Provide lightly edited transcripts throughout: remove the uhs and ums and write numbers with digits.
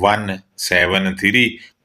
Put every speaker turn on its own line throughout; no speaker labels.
173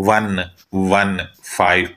115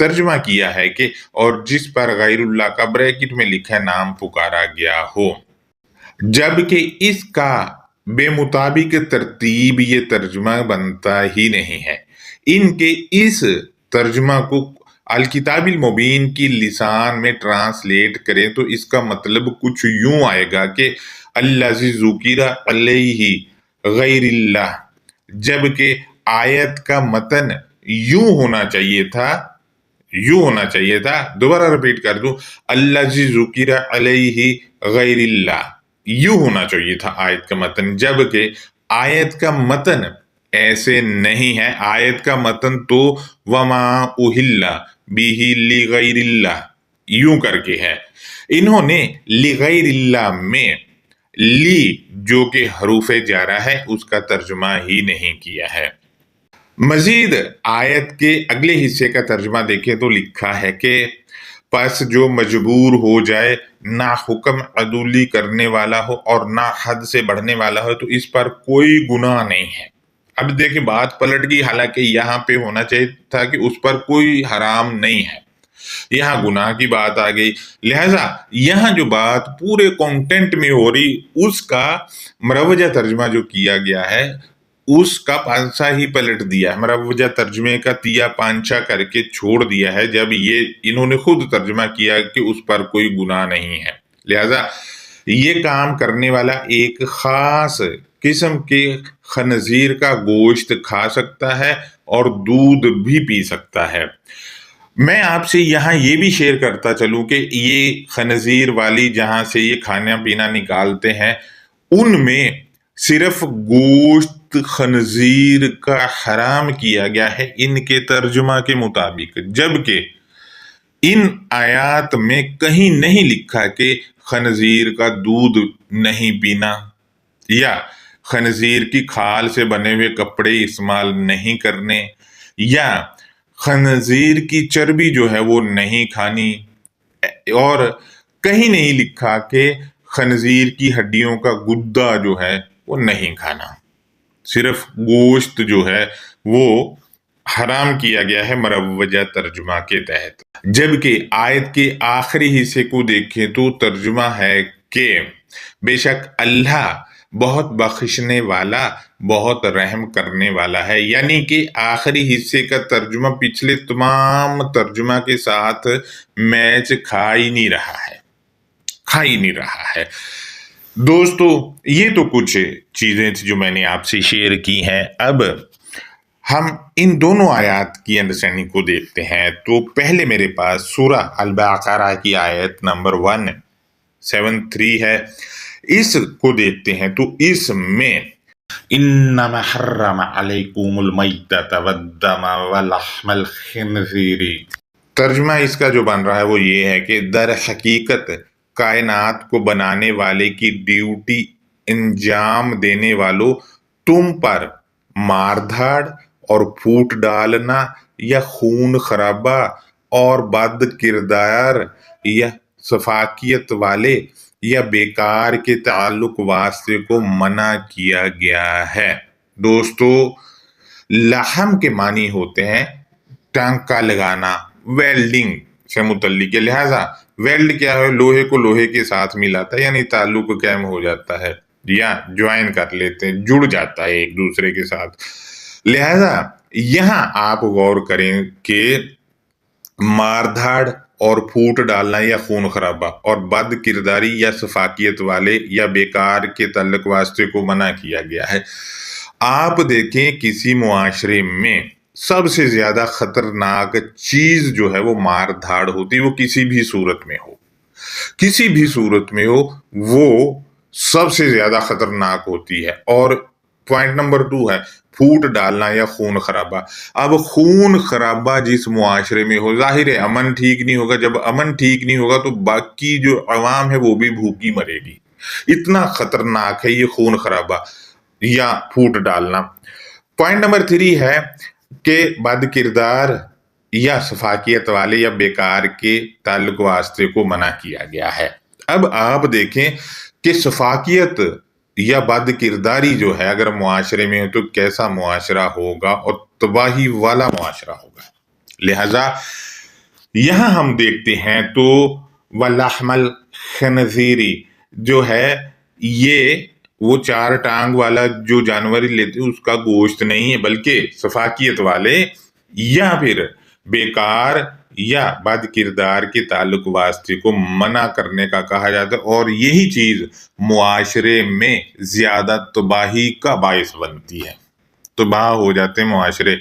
ترجمہ کیا ہے کہ اور جس پر غیر اللہ کا بریکٹ میں لکھا نام پکارا گیا ہو، جبکہ اس کا بے مطابق ترتیب یہ ترجمہ بنتا ہی نہیں ہے۔ ان کے اس ترجمہ کو الکتاب المبین کی لسان میں ٹرانسلیٹ کریں تو اس کا مطلب کچھ یوں آئے گا کہ الذی ذکر علیہ غیر اللہ، جبکہ آیت کا متن یوں ہونا چاہیے تھا، دوبارہ ریپیٹ کر دوں، الذی ذکر علیہ غیر اللہ، یوں ہونا چاہیے تھا آیت کا متن، جبکہ آیت کا متن ایسے نہیں ہے۔ آیت کا متن تو وما اہل بہ لغیر اللہ یوں کر کے ہے۔ انہوں نے لغیر اللہ میں لی جو کہ حروف جارہ ہے اس کا ترجمہ ہی نہیں کیا ہے۔ مزید آیت کے اگلے حصے کا ترجمہ دیکھیں تو لکھا ہے کہ پس جو مجبور ہو جائے، نہ حکم عدولی کرنے والا ہو اور نہ حد سے بڑھنے والا ہو، تو اس پر کوئی گناہ نہیں ہے۔ اب دیکھیں بات پلٹ گئی، حالانکہ یہاں پہ ہونا چاہیے تھا کہ اس پر کوئی حرام نہیں ہے، یہاں گناہ کی بات آ گئی۔ لہٰذا یہاں جو بات پورے کانٹینٹ میں ہو رہی، اس کا مروجہ ترجمہ جو کیا گیا ہے اس کا پانچا ہی پلٹ دیا ہے، مروجہ ترجمے کا تیا پانچا کر کے چھوڑ دیا ہے، جب یہ انہوں نے خود ترجمہ کیا کہ اس پر کوئی گناہ نہیں ہے۔ لہٰذا یہ کام کرنے والا ایک خاص قسم کے خنزیر کا گوشت کھا سکتا ہے اور دودھ بھی پی سکتا ہے۔ میں آپ سے یہاں یہ بھی شیئر کرتا چلوں کہ یہ خنزیر والی جہاں سے یہ کھانا پینا نکالتے ہیں، ان میں صرف گوشت خنزیر کا حرام کیا گیا ہے ان کے ترجمہ کے مطابق، جبکہ ان آیات میں کہیں نہیں لکھا کہ خنزیر کا دودھ نہیں پینا یا خنزیر کی کھال سے بنے ہوئے کپڑے استعمال نہیں کرنے یا خنزیر کی چربی جو ہے وہ نہیں کھانی، اور کہیں نہیں لکھا کہ خنزیر کی ہڈیوں کا گدا جو ہے وہ نہیں کھانا۔ صرف گوشت جو ہے وہ حرام کیا گیا ہے مروجہ ترجمہ کے تحت۔ جبکہ آیت کے آخری حصے کو دیکھیں تو ترجمہ ہے کہ بے شک اللہ بہت بخشنے والا، بہت رحم کرنے والا ہے، یعنی کہ آخری حصے کا ترجمہ پچھلے تمام ترجمہ کے ساتھ میچ کھا ہی نہیں رہا ہے۔ دوستو یہ تو کچھ چیزیں تھی جو میں نے آپ سے شیئر کی ہیں۔ اب ہم ان دونوں آیات کی انڈرسٹینڈنگ کو دیکھتے ہیں۔ تو پہلے میرے پاس سورہ البقرہ کی آیت نمبر 173 ہے، اس کو دیکھتے ہیں۔ تو اس میں انما حرم علیکم المیتۃ والدم ولحم الخنزیر، ترجمہ اس کا جو بن رہا ہے وہ یہ ہے کہ در حقیقت کائنات کو بنانے والے کی ڈیوٹی انجام دینے والوں، تم پر مار دھاڑ اور پھوٹ ڈالنا یا خون خرابہ اور بد کردار یا سفاکیت والے یا بیکار کے تعلق واسطے کو منع کیا گیا ہے۔ دوستو لحم کے معنی ہوتے ہیں ٹانکا لگانا، ویلڈنگ سے متعلق ہے۔ لہٰذا ویلڈ کیا ہے؟ لوہے کو لوہے کے ساتھ ملاتا ہے، یعنی تعلق قائم ہو جاتا ہے یا جوائن کر لیتے ہیں، جڑ جاتا ہے ایک دوسرے کے ساتھ۔ لہٰذا یہاں آپ غور کریں کہ مار دھاڑ اور پھوٹ ڈالنا یا خون خرابہ اور بد کرداری یا سفاکیت والے یا بیکار کے تعلق واسطے کو منع کیا گیا ہے۔ آپ دیکھیں کسی معاشرے میں سب سے زیادہ خطرناک چیز جو ہے وہ مار دھاڑ ہوتی ہے، وہ کسی بھی صورت میں ہو وہ سب سے زیادہ خطرناک ہوتی ہے۔ اور پوائنٹ نمبر 2 ہے پھوٹ ڈالنا یا خون خرابہ۔ اب خون خرابہ جس معاشرے میں ہو، ظاہر ہے امن ٹھیک نہیں ہوگا، جب امن ٹھیک نہیں ہوگا تو باقی جو عوام ہے وہ بھی بھوکی مرے گی۔ اتنا خطرناک ہے یہ خون خرابہ یا پھوٹ ڈالنا۔ پوائنٹ نمبر 3 ہے کہ بد کردار یا سفاکیت والے یا بیکار کے تعلق واسطے کو منع کیا گیا ہے۔ اب آپ دیکھیں کہ سفاکیت یا بد کرداری جو ہے اگر معاشرے میں ہو تو کیسا معاشرہ ہوگا، اور تباہی والا معاشرہ ہوگا۔ لہٰذا یہاں ہم دیکھتے ہیں تو وَلَحْمَ الْخِنْزِيرِ جو ہے یہ وہ چار ٹانگ والا جو جانور لیتے اس کا گوشت نہیں ہے، بلکہ سفاکیت والے یا پھر بیکار یا بد کردار کے تعلق واسطے کو منع کرنے کا کہا جاتا ہے، اور یہی چیز معاشرے میں زیادہ تباہی کا باعث بنتی ہے، تباہ ہو جاتے ہیں معاشرے۔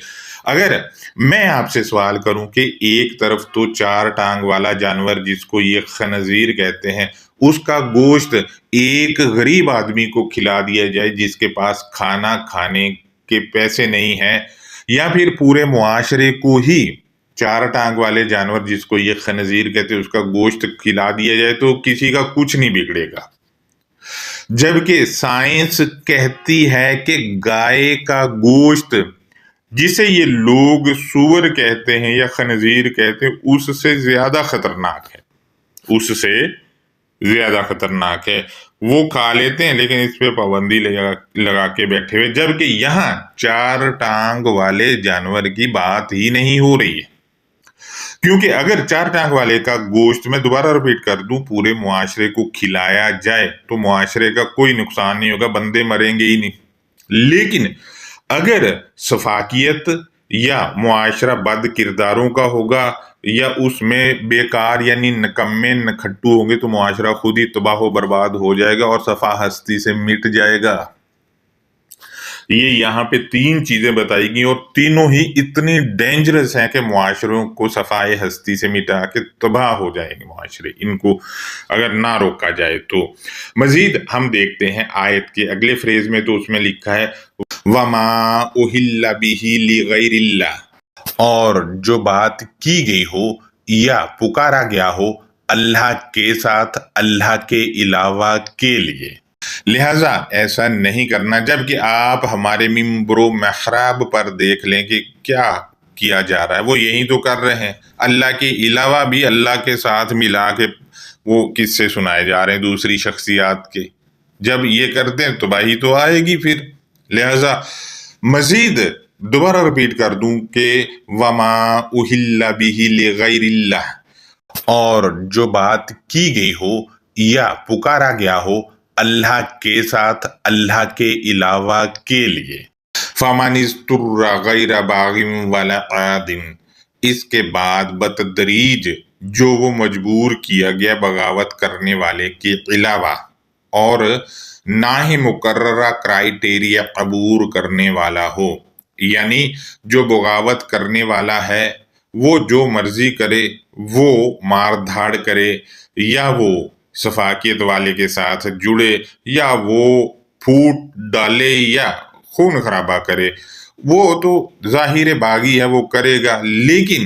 اگر میں آپ سے سوال کروں کہ ایک طرف تو چار ٹانگ والا جانور جس کو یہ خنزیر کہتے ہیں اس کا گوشت ایک غریب آدمی کو کھلا دیا جائے جس کے پاس کھانا کھانے کے پیسے نہیں ہیں، یا پھر پورے معاشرے کو ہی چار ٹانگ والے جانور جس کو یہ خنزیر کہتے ہیں اس کا گوشت کھلا دیا جائے تو کسی کا کچھ نہیں بگڑے گا، جبکہ سائنس کہتی ہے کہ گائے کا گوشت جسے یہ لوگ سور کہتے ہیں یا خنزیر کہتے ہیں اس سے زیادہ خطرناک ہے، اس سے زیادہ خطرناک ہے۔ وہ کھا لیتے ہیں لیکن اس پہ پابندی لگا کے بیٹھے ہوئے، جبکہ یہاں چار ٹانگ والے جانور کی بات ہی نہیں ہو رہی ہے، کیونکہ اگر چار ٹانگ والے کا گوشت، میں دوبارہ ریپیٹ کر دوں، پورے معاشرے کو کھلایا جائے تو معاشرے کا کوئی نقصان نہیں ہوگا، بندے مریں گے ہی نہیں۔ لیکن اگر سفاکیت یا معاشرہ بد کرداروں کا ہوگا یا اس میں بیکار یعنی نکمے نکھٹو ہوں گے تو معاشرہ خود ہی تباہ و برباد ہو جائے گا اور صفا ہستی سے مٹ جائے گا۔ یہ یہاں پہ تین چیزیں بتائی گئی اور تینوں ہی اتنی ڈینجرس ہیں کہ معاشروں کو صفائے ہستی سے مٹا کے تباہ ہو جائیں گے معاشرے، ان کو اگر نہ روکا جائے تو۔ مزید ہم دیکھتے ہیں آیت کے اگلے فریز میں، تو اس میں لکھا ہے وَمَا أُهِلَّ بِهِ لِغَيْرِ اللَّهِ، اور جو بات کی گئی ہو یا پکارا گیا ہو اللہ کے ساتھ اللہ کے علاوہ کے لیے، لہٰذا ایسا نہیں کرنا۔ جبکہ آپ ہمارے ممبر و محراب پر دیکھ لیں کہ کیا کیا جا رہا ہے، وہ یہی تو کر رہے ہیں، اللہ کے علاوہ بھی اللہ کے ساتھ ملا کے وہ قصے سنائے جا رہے ہیں دوسری شخصیات کے۔ جب یہ کرتے ہیں تباہی تو آئے گی پھر۔ لہٰذا مزید دوبارہ ریپیٹ کر دوں کہ وَمَا أُهِلَّ بِهِ لِغَيْرِ اللَّهِ، اور جو بات کی گئی ہو یا پکارا گیا ہو اللہ کے ساتھ اللہ کے علاوہ کے لیے، فَمَنِ اسْتُرَّ غَيْرَ بَاغٍ وَلَا عَادٍ، اس کے بعد بتدریج جو وہ مجبور کیا گیا بغاوت کرنے والے کے علاوہ اور نہ ہی مقررہ کرائیٹیریا عبور کرنے والا ہو، یعنی جو بغاوت کرنے والا ہے وہ جو مرضی کرے، وہ مار دھاڑ کرے یا وہ سفاکیت والے کے ساتھ جڑے یا وہ پھوٹ ڈالے یا خون خرابہ کرے، وہ تو ظاہر باغی ہے، وہ کرے گا۔ لیکن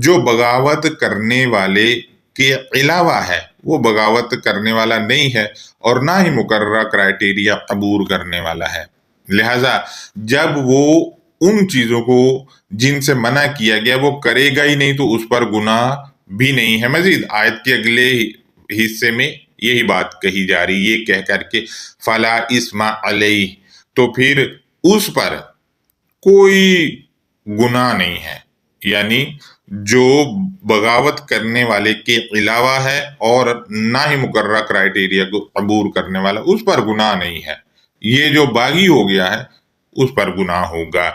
جو بغاوت کرنے والے کے علاوہ ہے وہ بغاوت کرنے والا نہیں ہے اور نہ ہی مقررہ کرائیٹیریا عبور کرنے والا ہے۔ لہٰذا جب وہ ان چیزوں کو جن سے منع کیا گیا وہ کرے گا ہی نہیں تو اس پر گناہ بھی نہیں ہے۔ مزید آیت کے اگلے حصے میں یہی بات کہی جا رہی، یہ کہہ کر کے فَلَا إِثْمَ عَلَيْهِ، تو پھر اس پر کوئی گناہ نہیں ہے، یعنی جو بغاوت کرنے والے کے علاوہ ہے اور نہ ہی مقررہ کرائیٹیریا کو عبور کرنے والا، اس پر گناہ نہیں ہے۔ یہ جو باغی ہو گیا ہے اس پر گناہ ہوگا۔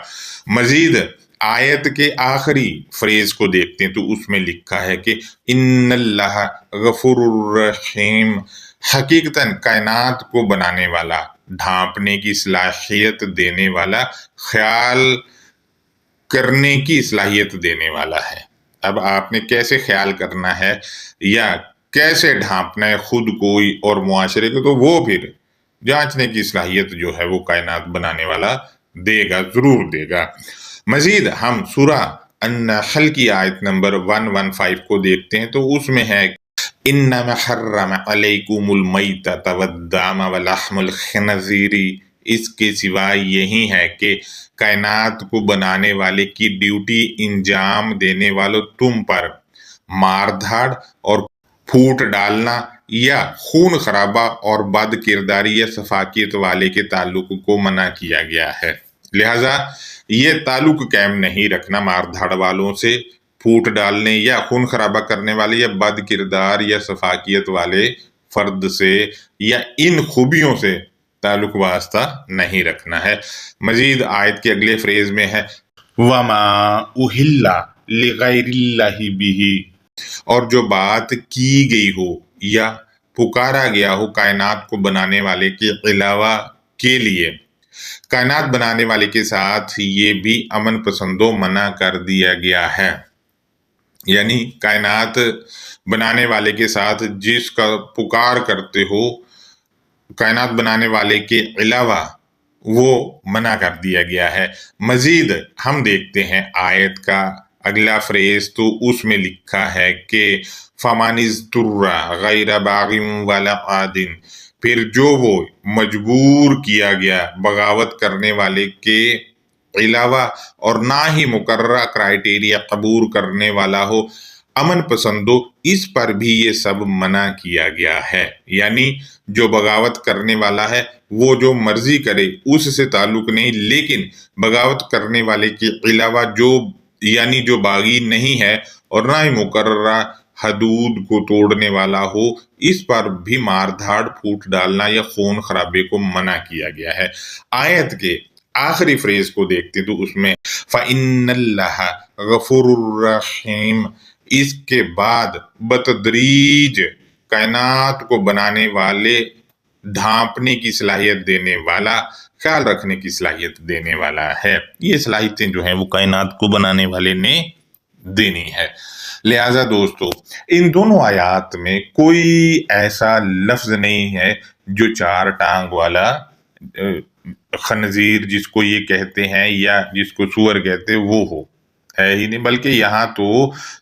مزید آیت کے آخری فریز کو دیکھتے ہیں تو اس میں لکھا ہے کہ ان اللہ غفور الرحیم، حقیقتاً کائنات کو بنانے والا، ڈھانپنے کی صلاحیت دینے والا، خیال کرنے کی صلاحیت دینے والا ہے۔ اب آپ نے کیسے خیال کرنا ہے یا کیسے ڈھانپنا ہے خود کو اور معاشرے کو، تو وہ پھر جانچنے کی صلاحیت جو ہے وہ کائنات بنانے والا دے گا، ضرور دے گا۔ مزید ہم سورہ النحل کی آیت نمبر 115 کو دیکھتے ہیں تو اس میں ہے انما حرم علیکم المیتۃ والدم ولحم الخنزیر، اس کے سوا یہی ہے کہ کائنات کو بنانے والے کی ڈیوٹی انجام دینے والوں تم پر مار دھاڑ اور پھوٹ ڈالنا یا خون خرابہ اور بد کرداری یا سفاکیت والے کے تعلق کو منع کیا گیا ہے۔ لہٰذا یہ تعلق قائم نہیں رکھنا مار دھاڑ والوں سے پھوٹ ڈالنے یا خون خرابہ کرنے والے یا بد کردار یا سفاکیت والے فرد سے یا ان خوبیوں سے تعلق واسطہ نہیں رکھنا ہے۔ مزید آیت کے اگلے فریز میں ہے وَمَا أُحِلَّ لِغَيْرِ اللَّهِ بِهِ، اور جو بات کی گئی ہو یا پکارا گیا ہو کائنات کو بنانے والے کے علاوہ کے لیے، کائنات بنانے والے کے ساتھ یہ بھی امن پسندوں منع کر دیا گیا ہے۔ یعنی کائنات بنانے والے کے ساتھ جس کا پکار کرتے ہو کائنات بنانے والے کے علاوہ، وہ منع کر دیا گیا ہے۔ مزید ہم دیکھتے ہیں آیت کا اگلا فریز، تو اس میں لکھا ہے کہ فَمَنِ اضْطُرَّ غَيْرَ بَاغٍ وَلَا عَادٍ، پھر جو وہ مجبور کیا گیا بغاوت کرنے والے کے علاوہ اور نہ ہی مقررہ کرائیٹیریا قبول کرنے والا ہو، امن پسندوں اس پر بھی یہ سب منع کیا گیا ہے۔ یعنی جو بغاوت کرنے والا ہے وہ جو مرضی کرے اس سے تعلق نہیں، لیکن بغاوت کرنے والے کے علاوہ جو باغی نہیں ہے اور نہ ہی مقررہ حدود کو توڑنے والا ہو، اس پر بھی مار دھاڑ پھوٹ ڈالنا یا خون خرابے کو منع کیا گیا ہے۔ آیت کے آخری فریز کو دیکھتے تو اس میں فَإِنَّ اللَّهَ غَفُورٌ رَحِيمٌ، اس کے بعد بتدریج کائنات کو بنانے والے، ڈھانپنے کی صلاحیت دینے والا، خیال رکھنے کی صلاحیت دینے والا ہے۔ یہ صلاحیتیں جو ہیں وہ کائنات کو بنانے والے نے دینی ہے۔ لہٰذا دوستو، ان دونوں آیات میں کوئی ایسا لفظ نہیں ہے جو چار ٹانگ والا خنزیر جس کو یہ کہتے ہیں یا جس کو سور کہتے ہیں وہ ہو، ہے ہی نہیں، بلکہ یہاں تو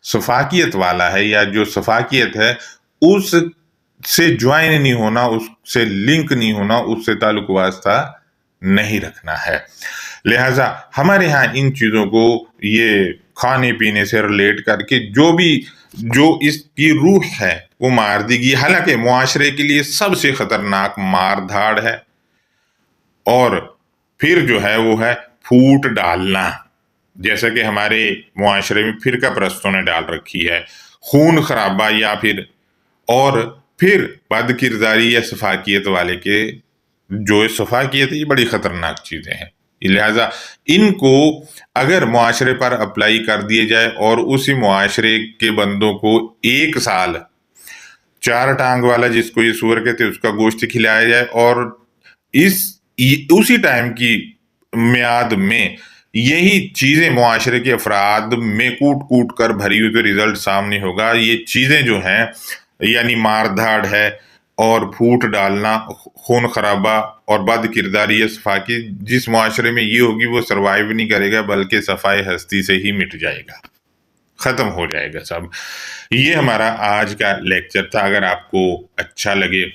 سفاکیت والا ہے، یا جو سفاکیت ہے اس سے جوائن نہیں ہونا، اس سے لنک نہیں ہونا، اس سے تعلق واسطہ نہیں رکھنا ہے۔ لہٰذا ہمارے ہاں ان چیزوں کو یہ کھانے پینے سے ریلیٹ کر کے جو اس کی روح ہے وہ مار دی گئی، حالانکہ معاشرے کے لیے سب سے خطرناک مار دھاڑ ہے، اور پھر جو ہے وہ ہے پھوٹ ڈالنا، جیسا کہ ہمارے معاشرے میں فرقہ پرستوں نے ڈال رکھی ہے، خون خرابہ، یا پھر بد کرداری یا سفاکیت والے کے، جو سفاکیت ہے یہ بڑی خطرناک چیزیں ہیں۔ لہٰذا ان کو اگر معاشرے پر اپلائی کر دیے جائے اور اسی معاشرے کے بندوں کو 1 سال چار ٹانگ والا جس کو یہ سور کہتے ہیں اس کا گوشت کھلایا جائے، اور اسی ٹائم کی میعاد میں یہی چیزیں معاشرے کے افراد میں کوٹ کر بھری ہوئی، تو رزلٹ سامنے ہوگا۔ یہ چیزیں جو ہیں یعنی مار دھاڑ ہے اور پھوٹ ڈالنا، خون خرابہ اور بد کرداری یا صفاکی، جس معاشرے میں یہ ہوگی وہ سروائیو نہیں کرے گا، بلکہ صفائے ہستی سے ہی مٹ جائے گا، ختم ہو جائے گا سب۔ یہ ہمارا آج کا لیکچر تھا۔ اگر آپ کو اچھا لگے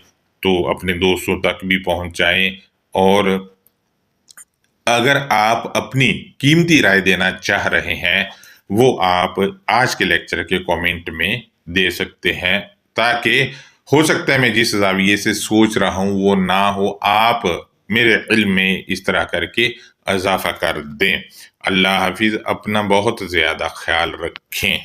تو اپنے دوستوں تک بھی پہنچائیں، اور اگر آپ اپنی قیمتی رائے دینا چاہ رہے ہیں وہ آپ آج کے لیکچر کے کومنٹ میں دے سکتے ہیں، تاکہ ہو سکتا ہے میں جس زاویے سے سوچ رہا ہوں وہ نہ ہو، آپ میرے علم میں اس طرح کر کے اضافہ کر دیں۔ اللہ حافظ، اپنا بہت زیادہ خیال رکھیں۔